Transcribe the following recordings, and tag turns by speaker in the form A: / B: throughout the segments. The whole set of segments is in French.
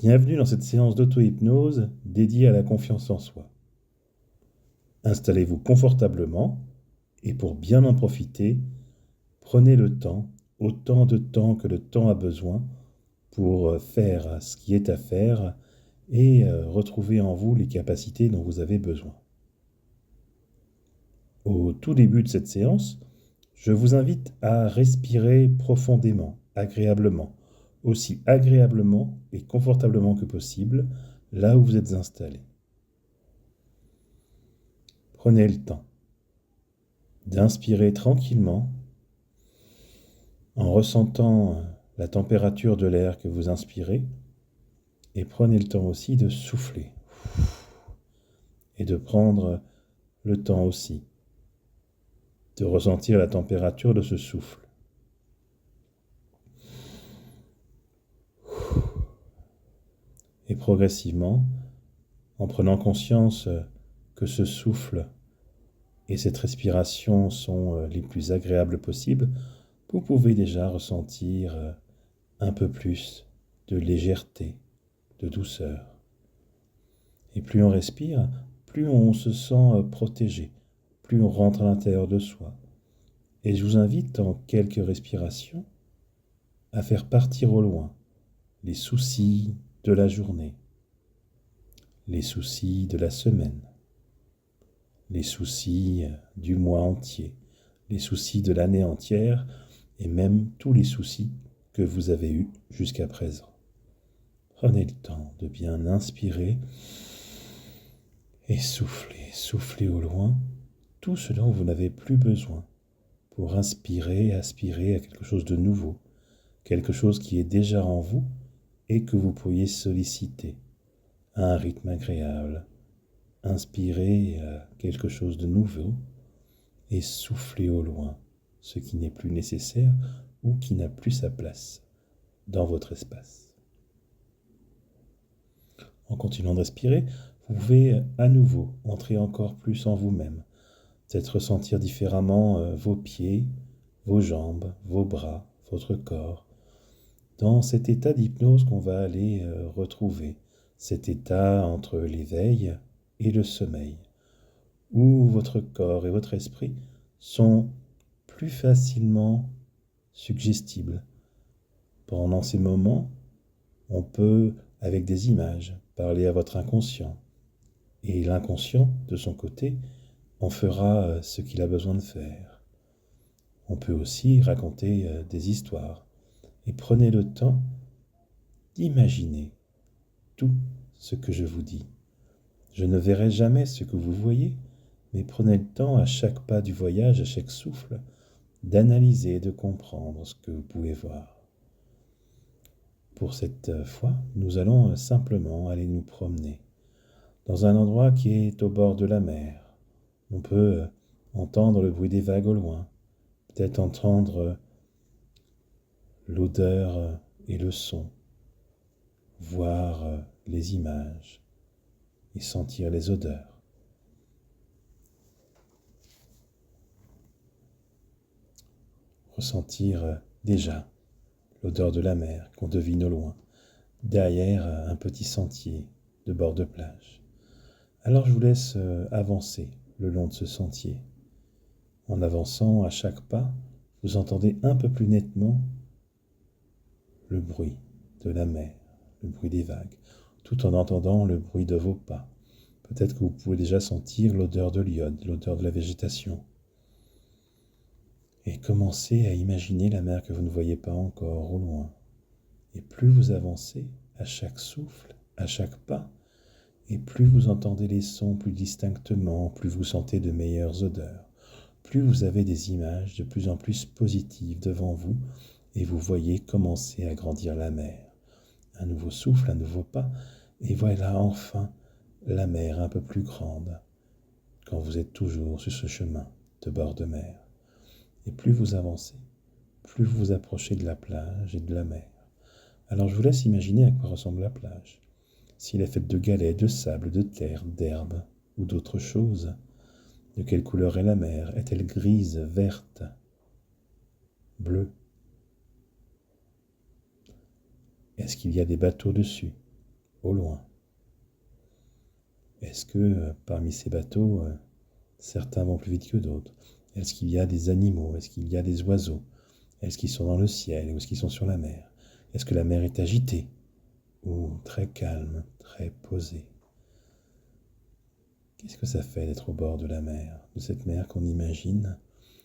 A: Bienvenue dans cette séance d'auto-hypnose dédiée à la confiance en soi. Installez-vous confortablement et pour bien en profiter, prenez le temps, autant de temps que le temps a besoin pour faire ce qui est à faire et retrouver en vous les capacités dont vous avez besoin. Au tout début de cette séance, je vous invite à respirer profondément, agréablement, aussi agréablement et confortablement que possible, là où vous êtes installé. Prenez le temps d'inspirer tranquillement en ressentant la température de l'air que vous inspirez et prenez le temps aussi de souffler et de prendre le temps aussi de ressentir la température de ce souffle. Et progressivement, en prenant conscience que ce souffle et cette respiration sont les plus agréables possibles, vous pouvez déjà ressentir un peu plus de légèreté, de douceur. Et plus on respire, plus on se sent protégé, plus on rentre à l'intérieur de soi. Et je vous invite en quelques respirations à faire partir au loin les soucis de la journée, les soucis de la semaine, les soucis du mois entier, les soucis de l'année entière et même tous les soucis que vous avez eus jusqu'à présent. Prenez le temps de bien inspirer et soufflez au loin tout ce dont vous n'avez plus besoin pour aspirer à quelque chose de nouveau, quelque chose qui est déjà en vous et que vous pourriez solliciter à un rythme agréable. Inspirez quelque chose de nouveau et soufflez au loin ce qui n'est plus nécessaire ou qui n'a plus sa place dans votre espace. En continuant de respirer, vous pouvez à nouveau entrer encore plus en vous-même, peut-être ressentir différemment vos pieds, vos jambes, vos bras, votre corps, dans cet état d'hypnose qu'on va aller retrouver, cet état entre l'éveil et le sommeil, où votre corps et votre esprit sont plus facilement suggestibles. Pendant ces moments, on peut, avec des images, parler à votre inconscient, et l'inconscient, de son côté, en fera ce qu'il a besoin de faire. On peut aussi raconter des histoires, et prenez le temps d'imaginer tout ce que je vous dis. Je ne verrai jamais ce que vous voyez, mais prenez le temps à chaque pas du voyage, à chaque souffle, d'analyser et de comprendre ce que vous pouvez voir. Pour cette fois, nous allons simplement aller nous promener dans un endroit qui est au bord de la mer. On peut entendre le bruit des vagues au loin, peut-être entendre l'odeur et le son, voir les images et sentir les odeurs. Ressentir déjà l'odeur de la mer qu'on devine au loin, derrière un petit sentier de bord de plage. Alors je vous laisse avancer le long de ce sentier. En avançant à chaque pas, vous entendez un peu plus nettement le bruit de la mer, le bruit des vagues, tout en entendant le bruit de vos pas. Peut-être que vous pouvez déjà sentir l'odeur de l'iode, l'odeur de la végétation. Et commencez à imaginer la mer que vous ne voyez pas encore au loin. Et plus vous avancez, à chaque souffle, à chaque pas, et plus vous entendez les sons plus distinctement, plus vous sentez de meilleures odeurs, plus vous avez des images de plus en plus positives devant vous, et vous voyez commencer à grandir la mer. Un nouveau souffle, un nouveau pas, et voilà enfin la mer un peu plus grande, quand vous êtes toujours sur ce chemin de bord de mer. Et plus vous avancez, plus vous vous approchez de la plage et de la mer. Alors je vous laisse imaginer à quoi ressemble la plage. S'il est faite de galets, de sable, de terre, d'herbe ou d'autres choses. De quelle couleur est la mer? Est-elle grise, verte, bleue? Est-ce qu'il y a des bateaux dessus? au loin. Est-ce que parmi ces bateaux, certains vont plus vite que d'autres? Est-ce qu'il y a des animaux? Est-ce qu'il y a des oiseaux? Est-ce qu'ils sont dans le ciel ou est-ce qu'ils sont sur la mer? Est-ce que la mer est agitée ou très calme, très posée? Qu'est-ce que ça fait d'être au bord de la mer, de cette mer qu'on imagine,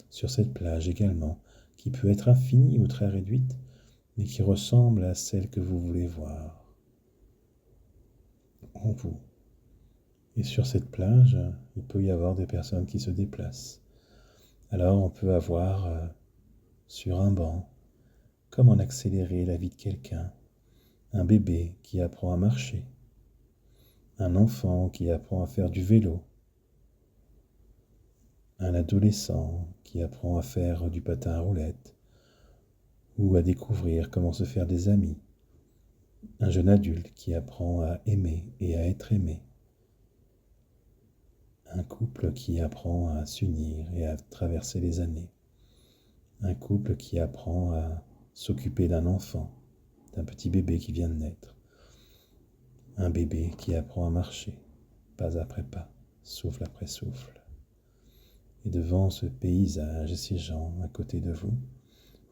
A: sur cette plage également, qui peut être infinie ou très réduite, mais qui ressemble à celle que vous voulez voir en vous? Et sur cette plage, il peut y avoir des personnes qui se déplacent. Alors on peut avoir sur un banc, comme en accéléré la vie de quelqu'un, un bébé qui apprend à marcher, un enfant qui apprend à faire du vélo, un adolescent qui apprend à faire du patin à roulettes ou à découvrir comment se faire des amis, un jeune adulte qui apprend à aimer et à être aimé, un couple qui apprend à s'unir et à traverser les années, un couple qui apprend à s'occuper d'un enfant, d'un petit bébé qui vient de naître, un bébé qui apprend à marcher, pas après pas, souffle après souffle. Et devant ce paysage et ces gens à côté de vous,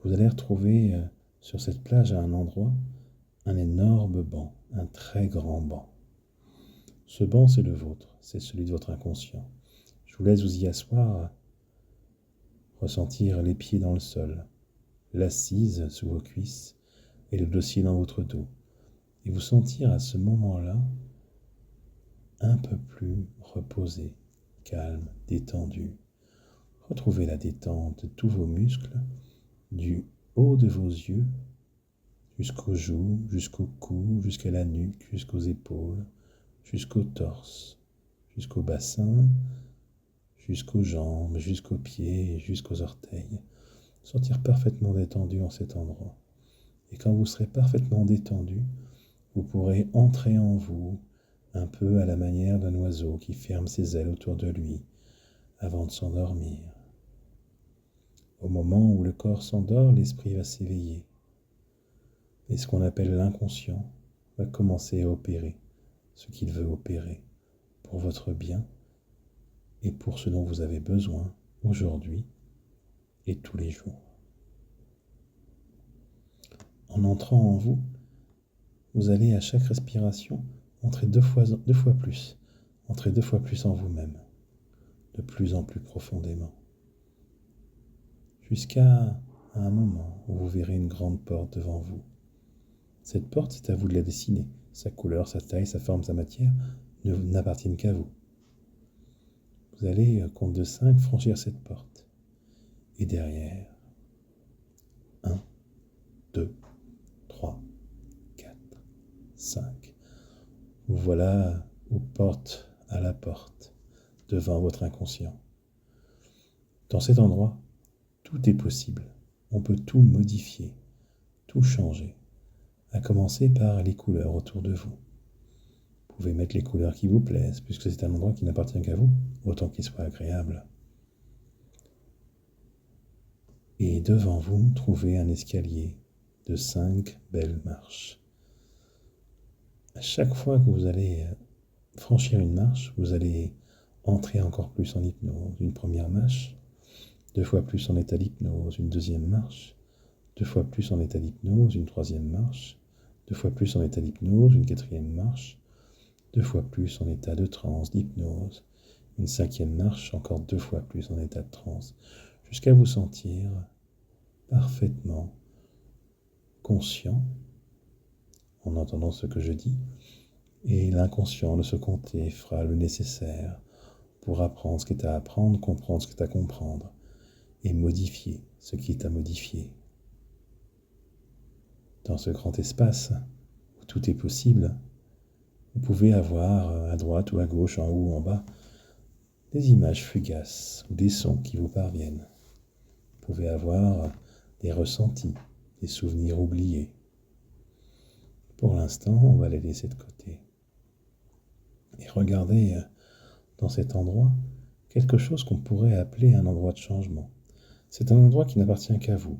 A: vous allez retrouver sur cette plage à un endroit un énorme banc, un très grand banc. Ce banc, c'est le vôtre, c'est celui de votre inconscient. Je vous laisse vous y asseoir, ressentir les pieds dans le sol, l'assise sous vos cuisses et le dossier dans votre dos, et vous sentir à ce moment-là un peu plus reposé, calme, détendu. Retrouvez la détente de tous vos muscles, du haut de vos yeux jusqu'aux joues, jusqu'au cou, jusqu'à la nuque, jusqu'aux épaules, jusqu'au torse, jusqu'au bassin, jusqu'aux jambes, jusqu'aux pieds et jusqu'aux orteils. Sentir parfaitement détendu en cet endroit. Et quand vous serez parfaitement détendu, vous pourrez entrer en vous un peu à la manière d'un oiseau qui ferme ses ailes autour de lui avant de s'endormir. Au moment où le corps s'endort, l'esprit va s'éveiller. Et ce qu'on appelle l'inconscient va commencer à opérer ce qu'il veut opérer pour votre bien et pour ce dont vous avez besoin aujourd'hui et tous les jours. En entrant en vous, vous allez à chaque respiration entrer deux fois plus, entrer 2 fois plus en vous-même, de plus en plus profondément, jusqu'à un moment où vous verrez une grande porte devant vous. Cette porte, c'est à vous de la dessiner. Sa couleur, sa taille, sa forme, sa matière n'appartiennent qu'à vous. Vous allez, compte de 5, franchir cette porte. Et derrière, 1, 2, 3, 4, 5. Vous voilà aux portes, à la porte, devant votre inconscient. Dans cet endroit, tout est possible. On peut tout modifier, tout changer, à commencer par les couleurs autour de vous. Vous pouvez mettre les couleurs qui vous plaisent, puisque c'est un endroit qui n'appartient qu'à vous, autant qu'il soit agréable. Et devant vous, trouvez un escalier de 5 belles marches. À chaque fois que vous allez franchir une marche, vous allez entrer encore plus en hypnose. Une première marche, 2 fois plus en état d'hypnose, une deuxième marche, 2 fois plus en état d'hypnose, une troisième marche, 2 fois plus en état d'hypnose, une quatrième marche, 2 fois plus en état de transe, d'hypnose, une 5e marche, encore 2 fois plus en état de transe, jusqu'à vous sentir parfaitement conscient en entendant ce que je dis, et l'inconscient de ce côté fera le nécessaire pour apprendre ce qui est à apprendre, comprendre ce qui est à comprendre, et modifier ce qui est à modifier. Dans ce grand espace où tout est possible, vous pouvez avoir à droite ou à gauche, en haut ou en bas, des images fugaces ou des sons qui vous parviennent. Vous pouvez avoir des ressentis, des souvenirs oubliés. Pour l'instant, on va les laisser de côté. Et regardez dans cet endroit quelque chose qu'on pourrait appeler un endroit de changement. C'est un endroit qui n'appartient qu'à vous,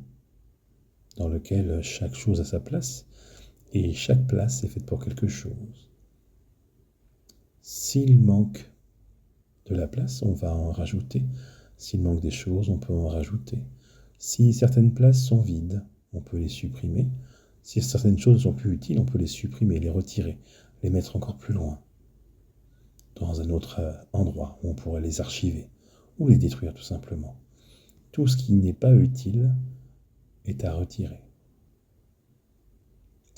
A: dans lequel chaque chose a sa place, et chaque place est faite pour quelque chose. S'il manque de la place, on va en rajouter. S'il manque des choses, on peut en rajouter. Si certaines places sont vides, on peut les supprimer. Si certaines choses ne sont plus utiles, on peut les supprimer, les retirer, les mettre encore plus loin, dans un autre endroit où on pourrait les archiver, ou les détruire tout simplement. Tout ce qui n'est pas utile est à retirer.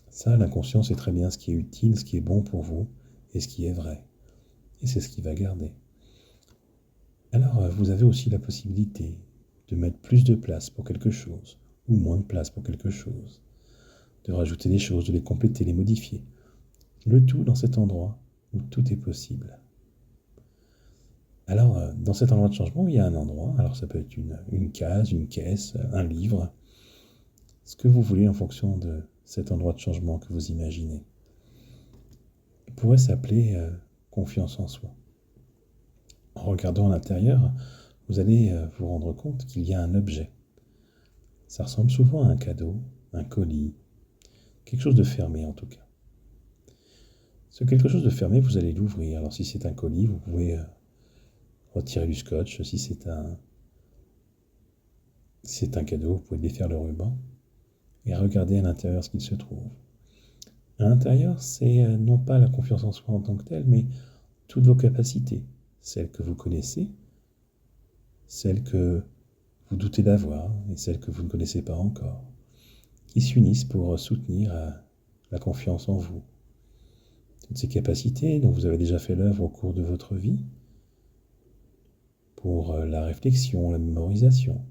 A: Ça, l'inconscient sait très bien ce qui est utile, ce qui est bon pour vous, et ce qui est vrai. Et c'est ce qu'il va garder. Alors, vous avez aussi la possibilité de mettre plus de place pour quelque chose, ou moins de place pour quelque chose, de rajouter des choses, de les compléter, les modifier. Le tout dans cet endroit où tout est possible. Alors, dans cet endroit de changement, il y a un endroit, alors ça peut être une case, une caisse, un livre, ce que vous voulez en fonction de cet endroit de changement que vous imaginez. Il pourrait s'appeler confiance en soi. En regardant à l'intérieur, vous allez vous rendre compte qu'il y a un objet. Ça ressemble souvent à un cadeau, un colis, quelque chose de fermé en tout cas. Ce quelque chose de fermé, vous allez l'ouvrir. Alors si c'est un colis, vous pouvez retirer du scotch. Si c'est un cadeau, vous pouvez défaire le ruban et regarder à l'intérieur ce qu'il se trouve. À l'intérieur, c'est non pas la confiance en soi en tant que telle, mais toutes vos capacités, celles que vous connaissez, celles que vous doutez d'avoir et celles que vous ne connaissez pas encore, qui s'unissent pour soutenir la confiance en vous. Toutes ces capacités dont vous avez déjà fait l'œuvre au cours de votre vie, pour la réflexion, la mémorisation,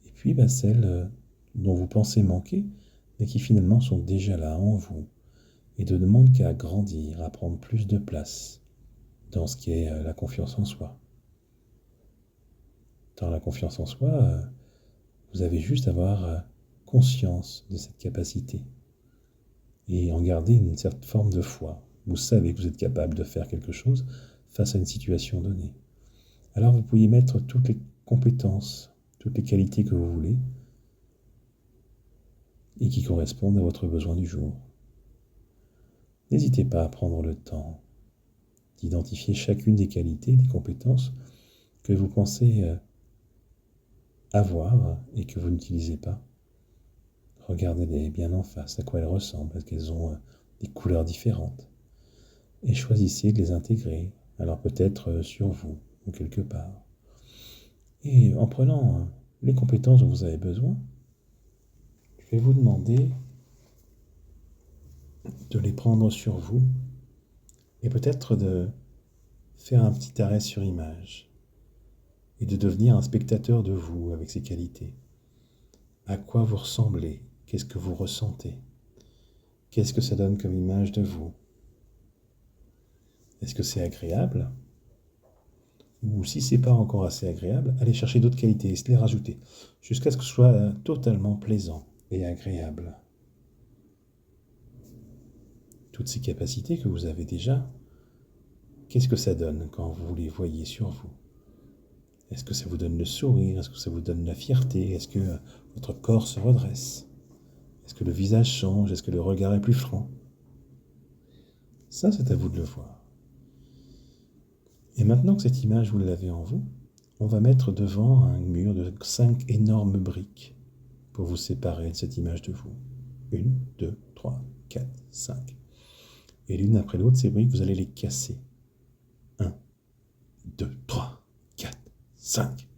A: et puis celles dont vous pensez manquer, mais qui finalement sont déjà là en vous, et ne demandent qu'à grandir, à prendre plus de place dans ce qui est la confiance en soi. Dans la confiance en soi, vous avez juste à avoir conscience de cette capacité et en garder une certaine forme de foi. Vous savez que vous êtes capable de faire quelque chose face à une situation donnée. Alors vous pouvez mettre toutes les compétences, toutes les qualités que vous voulez et qui correspondent à votre besoin du jour. N'hésitez pas à prendre le temps d'identifier chacune des qualités, des compétences que vous pensez avoir et que vous n'utilisez pas. Regardez-les bien en face, à quoi elles ressemblent, est-ce qu'elles ont des couleurs différentes. Et choisissez de les intégrer, alors peut-être sur vous ou quelque part. Et en prenant les compétences dont vous avez besoin, je vais vous demander de les prendre sur vous et peut-être de faire un petit arrêt sur image et de devenir un spectateur de vous avec ces qualités. À quoi vous ressemblez? Qu'est-ce que vous ressentez? Qu'est-ce que ça donne comme image de vous? Est-ce que c'est agréable? Ou si c'est pas encore assez agréable, allez chercher d'autres qualités et se les rajouter, jusqu'à ce que ce soit totalement plaisant et agréable. Toutes ces capacités que vous avez déjà, qu'est-ce que ça donne quand vous les voyez sur vous? Est-ce que ça vous donne le sourire? Est-ce que ça vous donne la fierté? Est-ce que votre corps se redresse? Est-ce que le visage change? Est-ce que le regard est plus franc? Ça, c'est à vous de le voir. Et maintenant que cette image, vous l'avez en vous, on va mettre devant un mur de 5 énormes briques pour vous séparer de cette image de vous. 1, 2, 3, 4, 5. Et l'une après l'autre, ces briques, vous allez les casser. 1, 2, 3, 4, 5.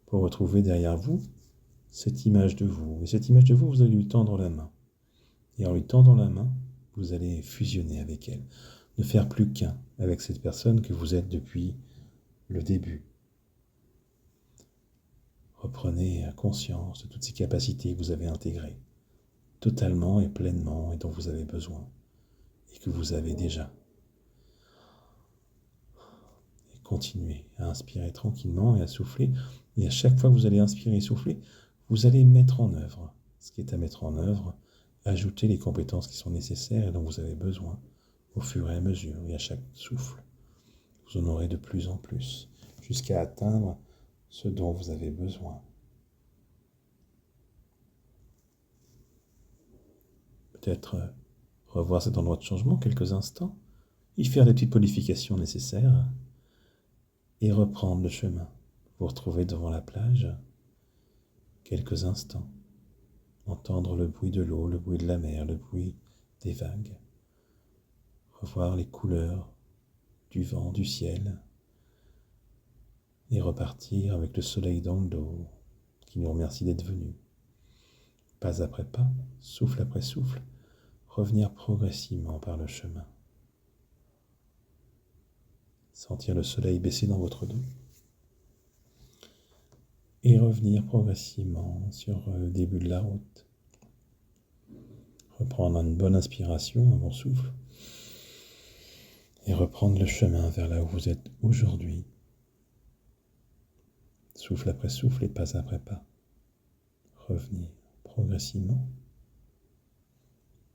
A: Pour retrouver derrière vous cette image de vous. Et cette image de vous, vous allez lui tendre la main. Et en lui tendant la main, vous allez fusionner avec elle. Ne faire plus qu'un avec cette personne que vous êtes depuis le début. Reprenez conscience de toutes ces capacités que vous avez intégrées, totalement et pleinement, et dont vous avez besoin, et que vous avez déjà. Et continuez à inspirer tranquillement et à souffler. Et à chaque fois que vous allez inspirer et souffler, vous allez mettre en œuvre ce qui est à mettre en œuvre, ajouter les compétences qui sont nécessaires et dont vous avez besoin au fur et à mesure et à chaque souffle. Vous en aurez de plus en plus, jusqu'à atteindre ce dont vous avez besoin. Peut-être revoir cet endroit de changement quelques instants. y faire des petites modifications nécessaires et reprendre le chemin. Vous retrouver devant la plage quelques instants, entendre le bruit de l'eau, le bruit de la mer, le bruit des vagues, revoir les couleurs du vent, du ciel, et repartir avec le soleil dans le dos qui nous remercie d'être venus. Pas après pas, souffle après souffle, revenir progressivement par le chemin. Sentir le soleil baisser dans votre dos et revenir progressivement sur le début de la route. Reprendre une bonne inspiration, un bon souffle et reprendre le chemin vers là où vous êtes aujourd'hui. Souffle après souffle et pas après pas. Revenir progressivement.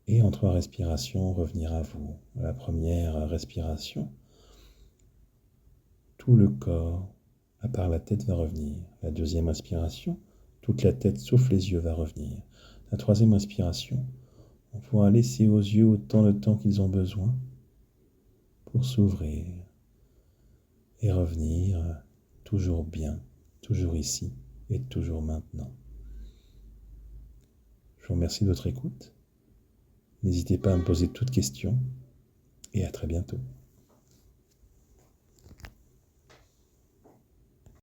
A: Et en 3 respirations, revenir à vous. La première respiration, tout le corps, à part la tête, va revenir. La deuxième respiration, toute la tête sauf les yeux va revenir. La troisième respiration, on pourra laisser aux yeux autant de temps qu'ils ont besoin pour s'ouvrir et revenir toujours bien, toujours ici et toujours maintenant. Je vous remercie de votre écoute. N'hésitez pas à me poser toutes questions et à très bientôt.